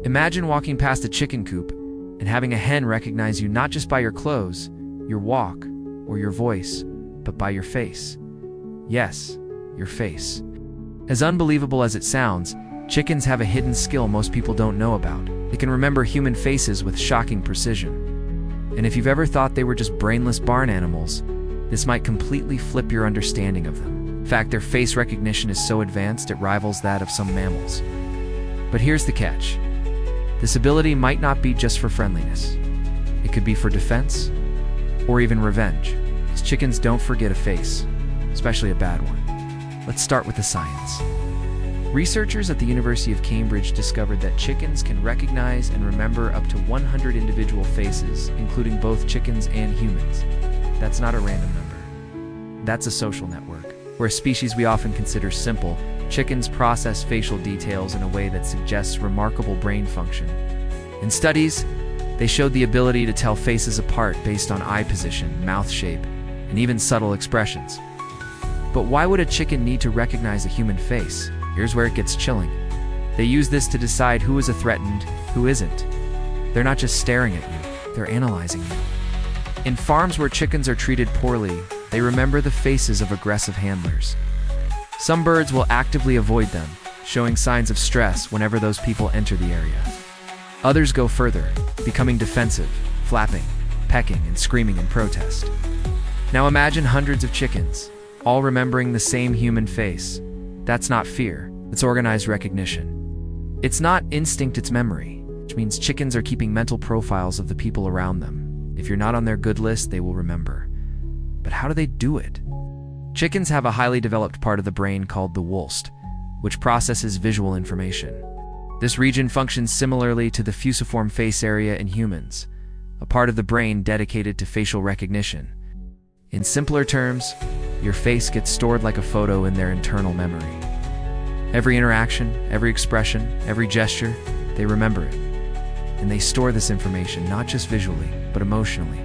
Imagine walking past a chicken coop and having a hen recognize you not just by your clothes, your walk, or your voice, but by your face. Yes, your face. As unbelievable as it sounds, chickens have a hidden skill most people don't know about. They can remember human faces with shocking precision. And if you've ever thought they were just brainless barn animals, this might completely flip your understanding of them. In fact, their face recognition is so advanced it rivals that of some mammals. But here's the catch. This ability might not be just for friendliness. It could be for defense, or even revenge, because chickens don't forget a face, especially a bad one. Let's start with the science. Researchers at the University of Cambridge discovered that chickens can recognize and remember up to 100 individual faces, including both chickens and humans. That's not a random number. That's a social network. Where a species we often consider simple, chickens process facial details in a way that suggests remarkable brain function. In studies, they showed the ability to tell faces apart based on eye position, mouth shape, and even subtle expressions. But why would a chicken need to recognize a human face? Here's where it gets chilling. They use this to decide who is a threat and who isn't. They're not just staring at you, they're analyzing you. In farms where chickens are treated poorly, they remember the faces of aggressive handlers. Some birds will actively avoid them, showing signs of stress whenever those people enter the area. Others go further, becoming defensive, flapping, pecking, and screaming in protest. Now imagine hundreds of chickens, all remembering the same human face. That's not fear, it's organized recognition. It's not instinct, it's memory, which means chickens are keeping mental profiles of the people around them. If you're not on their good list, they will remember. But how do they do it? Chickens have a highly developed part of the brain called the woolst, which processes visual information. This region functions similarly to the fusiform face area in humans, a part of the brain dedicated to facial recognition. In simpler terms, your face gets stored like a photo in their internal memory. Every interaction, every expression, every gesture, they remember it. And they store this information not just visually, but emotionally.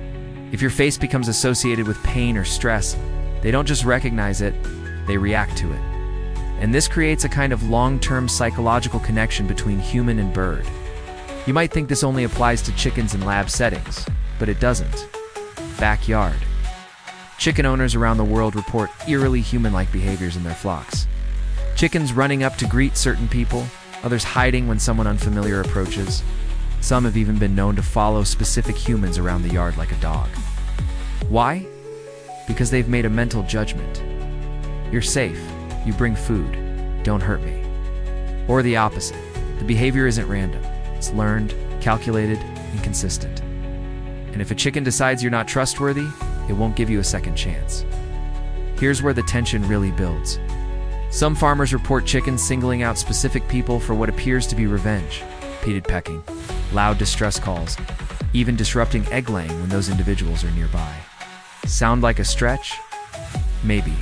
If your face becomes associated with pain or stress, they don't just recognize it, they react to it. And this creates a kind of long-term psychological connection between human and bird. You might think this only applies to chickens in lab settings, but it doesn't. Backyard. Chicken owners around the world report eerily human-like behaviors in their flocks. Chickens running up to greet certain people, others hiding when someone unfamiliar approaches. Some have even been known to follow specific humans around the yard like a dog. Why? Because they've made a mental judgment. You're safe, you bring food, don't hurt me. Or the opposite, the behavior isn't random, it's learned, calculated, and consistent. And if a chicken decides you're not trustworthy, it won't give you a second chance. Here's where the tension really builds. Some farmers report chickens singling out specific people for what appears to be revenge, repeated pecking, loud distress calls, even disrupting egg laying when those individuals are nearby. Sound like a stretch? Maybe.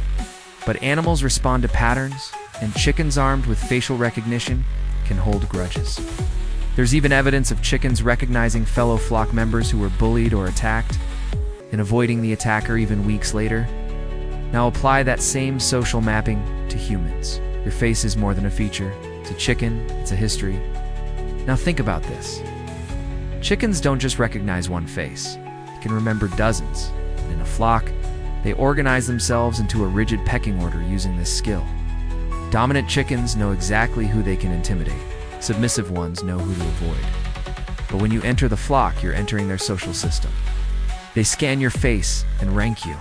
But animals respond to patterns, and chickens armed with facial recognition can hold grudges. There's even evidence of chickens recognizing fellow flock members who were bullied or attacked, and avoiding the attacker even weeks later. Now apply that same social mapping to humans. Your face is more than a feature. It's a chicken, it's a history. Now think about this. Chickens don't just recognize one face. They can remember dozens. And in a flock, they organize themselves into a rigid pecking order using this skill. Dominant chickens know exactly who they can intimidate. Submissive ones know who to avoid. But when you enter the flock, you're entering their social system. They scan your face and rank you.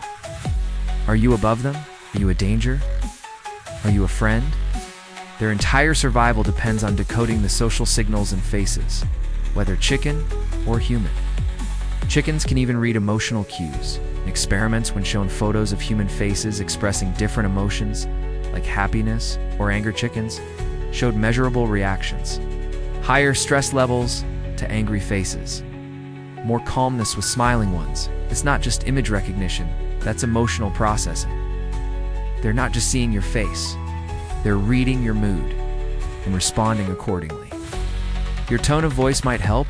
Are you above them? Are you a danger? Are you a friend? Their entire survival depends on decoding the social signals and faces, whether chicken or human. Chickens can even read emotional cues. In experiments, when shown photos of human faces expressing different emotions, like happiness or anger, chickens showed measurable reactions. Higher stress levels to angry faces. More calmness with smiling ones. It's not just image recognition, that's emotional processing. They're not just seeing your face, they're reading your mood and responding accordingly. Your tone of voice might help,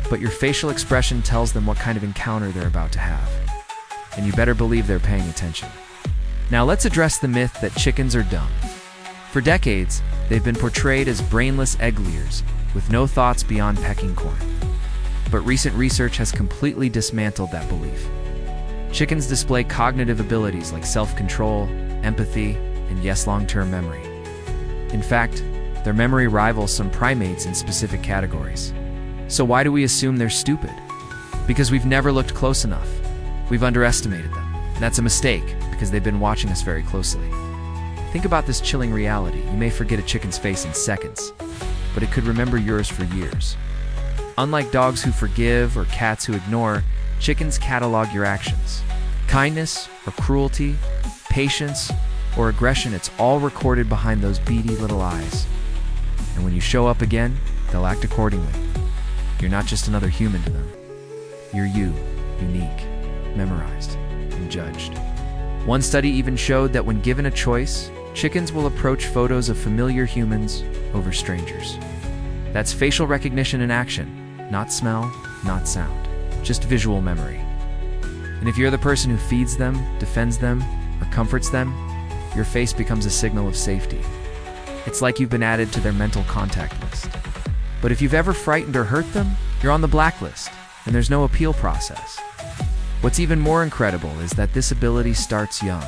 but your facial expression tells them what kind of encounter they're about to have. And you better believe they're paying attention. Now let's address the myth that chickens are dumb. For decades, they've been portrayed as brainless egg layers, with no thoughts beyond pecking corn. But recent research has completely dismantled that belief. Chickens display cognitive abilities like self-control, empathy, and yes, long-term memory. In fact, their memory rivals some primates in specific categories. So why do we assume they're stupid? Because we've never looked close enough. We've underestimated them. And that's a mistake, because they've been watching us very closely. Think about this chilling reality. You may forget a chicken's face in seconds, but it could remember yours for years. Unlike dogs who forgive or cats who ignore, chickens catalog your actions. Kindness or cruelty, patience or aggression, it's all recorded behind those beady little eyes. And when you show up again, they'll act accordingly. You're not just another human to them. You're you, unique, memorized, and judged. One study even showed that when given a choice, chickens will approach photos of familiar humans over strangers. That's facial recognition in action, not smell, not sound, just visual memory. And if you're the person who feeds them, defends them, or comforts them, your face becomes a signal of safety. It's like you've been added to their mental contact list. But if you've ever frightened or hurt them, you're on the blacklist, and there's no appeal process. What's even more incredible is that this ability starts young.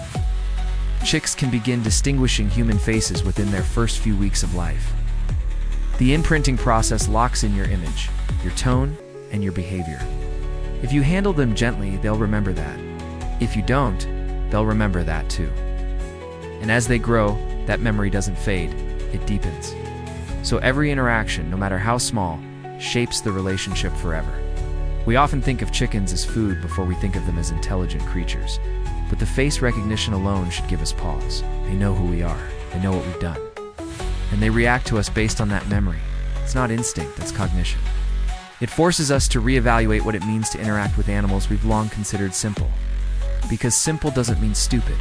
Chicks can begin distinguishing human faces within their first few weeks of life. The imprinting process locks in your image, your tone, and your behavior. If you handle them gently, they'll remember that. If you don't, they'll remember that too. And as they grow, that memory doesn't fade, it deepens. So every interaction, no matter how small, shapes the relationship forever. We often think of chickens as food before we think of them as intelligent creatures. But the face recognition alone should give us pause. They know who we are. They know what we've done. And they react to us based on that memory. It's not instinct, that's cognition. It forces us to reevaluate what it means to interact with animals we've long considered simple. Because simple doesn't mean stupid,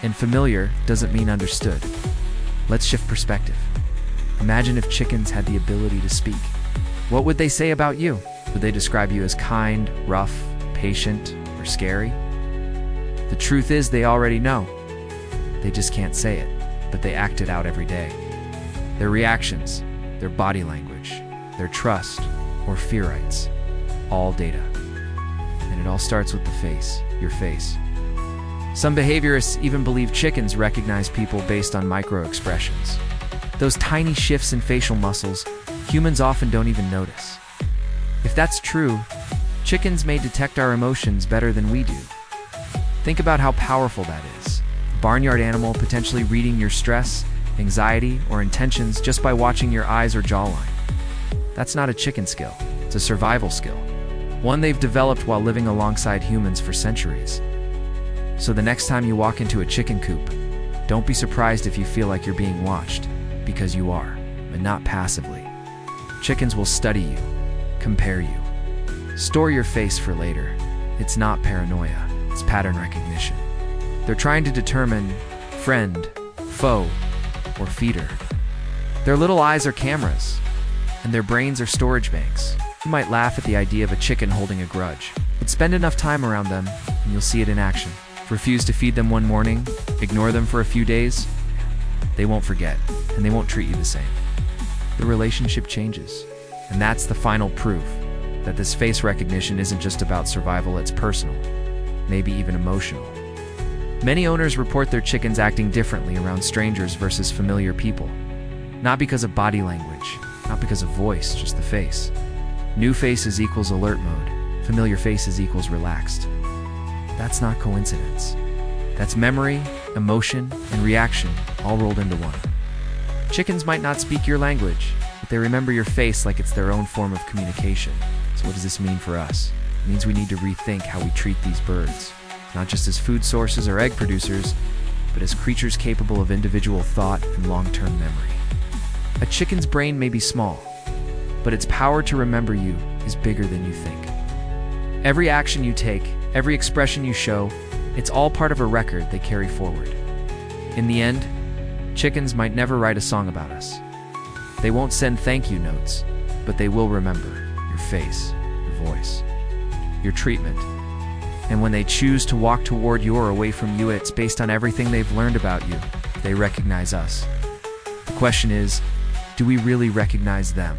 and familiar doesn't mean understood. Let's shift perspective. Imagine if chickens had the ability to speak. What would they say about you? Would they describe you as kind, rough, patient, or scary? The truth is, they already know. They just can't say it, but they act it out every day. Their reactions, their body language, their trust, or fearites, all data. And it all starts with the face, your face. Some behaviorists even believe chickens recognize people based on micro-expressions. Those tiny shifts in facial muscles, humans often don't even notice. If that's true, chickens may detect our emotions better than we do. Think about how powerful that is. A barnyard animal potentially reading your stress, anxiety, or intentions just by watching your eyes or jawline. That's not a chicken skill, it's a survival skill. One they've developed while living alongside humans for centuries. So the next time you walk into a chicken coop, don't be surprised if you feel like you're being watched, because you are, but not passively. Chickens will study you, compare you. Store your face for later. It's not paranoia, it's pattern recognition. They're trying to determine friend, foe, or feeder. Their little eyes are cameras, and their brains are storage banks. You might laugh at the idea of a chicken holding a grudge, but spend enough time around them, and you'll see it in action. Refuse to feed them one morning, ignore them for a few days, they won't forget, and they won't treat you the same. The relationship changes. And that's the final proof that this face recognition isn't just about survival, it's personal, maybe even emotional. Many owners report their chickens acting differently around strangers versus familiar people. Not because of body language, not because of voice, just the face. New faces equals alert mode, familiar faces equals relaxed. That's not coincidence. That's memory, emotion, and reaction all rolled into one. Chickens might not speak your language, but they remember your face like it's their own form of communication. So what does this mean for us? It means we need to rethink how we treat these birds, not just as food sources or egg producers, but as creatures capable of individual thought and long-term memory. A chicken's brain may be small, but its power to remember you is bigger than you think. Every action you take, every expression you show, it's all part of a record they carry forward. In the end, chickens might never write a song about us. They won't send thank you notes, but they will remember your face, your voice, your treatment. And when they choose to walk toward you or away from you, it's based on everything they've learned about you. They recognize us. The question is, do we really recognize them?